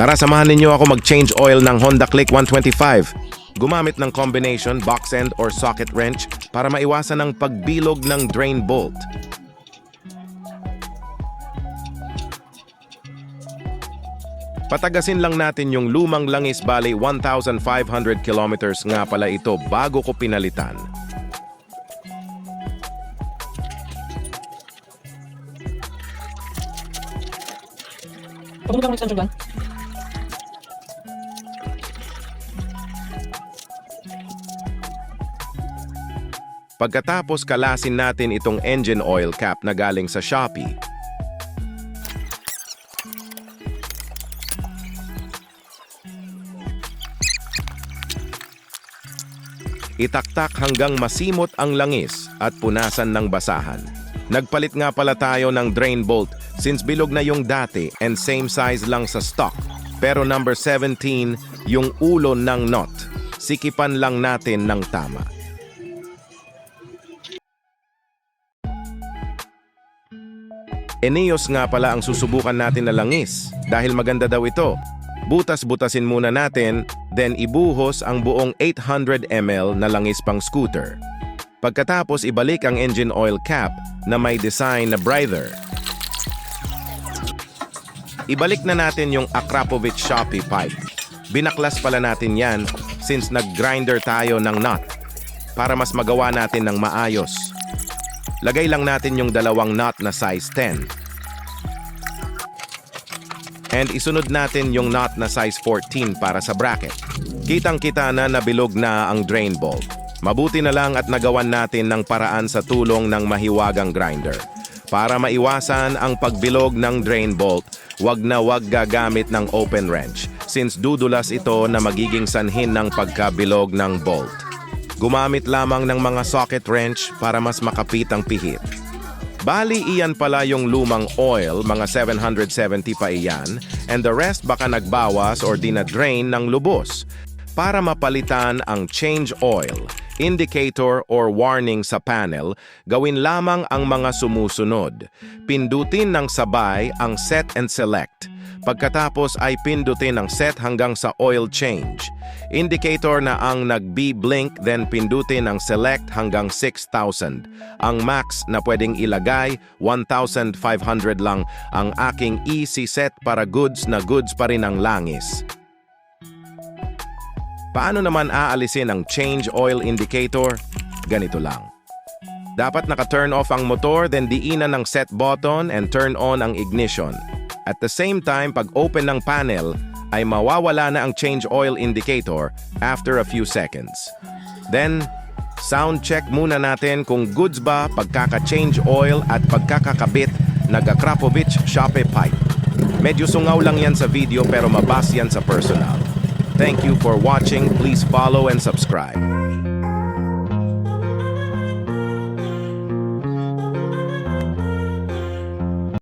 Tara, samahan ninyo ako mag-change oil ng Honda Click 125. Gumamit ng combination box end or socket wrench para maiwasan ang pagbilog ng drain bolt. Patagasin lang natin yung lumang langis, bali 1,500 kilometers nga pala ito bago ko pinalitan. Pagod lang extension gun. Pagkatapos kalasin natin itong engine oil cap na galing sa Shopee. Itaktak hanggang masimot ang langis at punasan ng basahan. Nagpalit nga pala tayo ng drain bolt since bilog na yung dati and same size lang sa stock. Pero number 17, yung ulo ng knot. Sikipan lang natin ng tama. Eneos nga pala ang susubukan natin na langis dahil maganda daw ito. Butas-butasin muna natin, then ibuhos ang buong 800 ml na langis pang scooter. Pagkatapos ibalik ang engine oil cap na may design na breather. Ibalik na natin yung Akrapovic Shopee pipe. Binaklas pala natin yan since nag-grinder tayo ng nut para mas magawa natin ng maayos. Lagay lang natin yung dalawang nut na size 10. And isunod natin yung nut na size 14 para sa bracket. Kitang-kita na nabilog na ang drain bolt. Mabuti na lang at nagawan natin ng paraan sa tulong ng mahiwagang grinder. Para maiwasan ang pagbilog ng drain bolt, wag na wag gagamit ng open wrench since dudulas ito na magiging sanhin ng pagkabilog ng bolt. Gumamit lamang ng mga socket wrench para mas makapit ang pihit. Bali, iyan pala yung lumang oil, mga 770 pa iyan, and the rest baka nagbawas or dinadrain ng lubos. Para mapalitan ang change oil, indicator or warning sa panel, gawin lamang ang mga sumusunod. Pindutin ng sabay ang set and select. Pagkatapos ay pindutin ang set hanggang sa oil change. Indicator na ang nag-B-blink, then pindutin ang select hanggang 6,000. Ang max na pwedeng ilagay, 1,500 lang. Ang aking easy set para goods na goods pa rin ang langis. Paano naman aalisin ang change oil indicator? Ganito lang. Dapat naka-turn off ang motor, then diinan ang set button and turn on ang ignition. At the same time, pag open ng panel, ay mawawala na ang change oil indicator after a few seconds. Then, sound check muna natin kung goods ba pagkaka-change oil at pagkakakabit ng Akrapovic Shopee pipe. Medyo sungaw lang yan sa video pero mabas yan sa personal. Thank you for watching. Please follow and subscribe.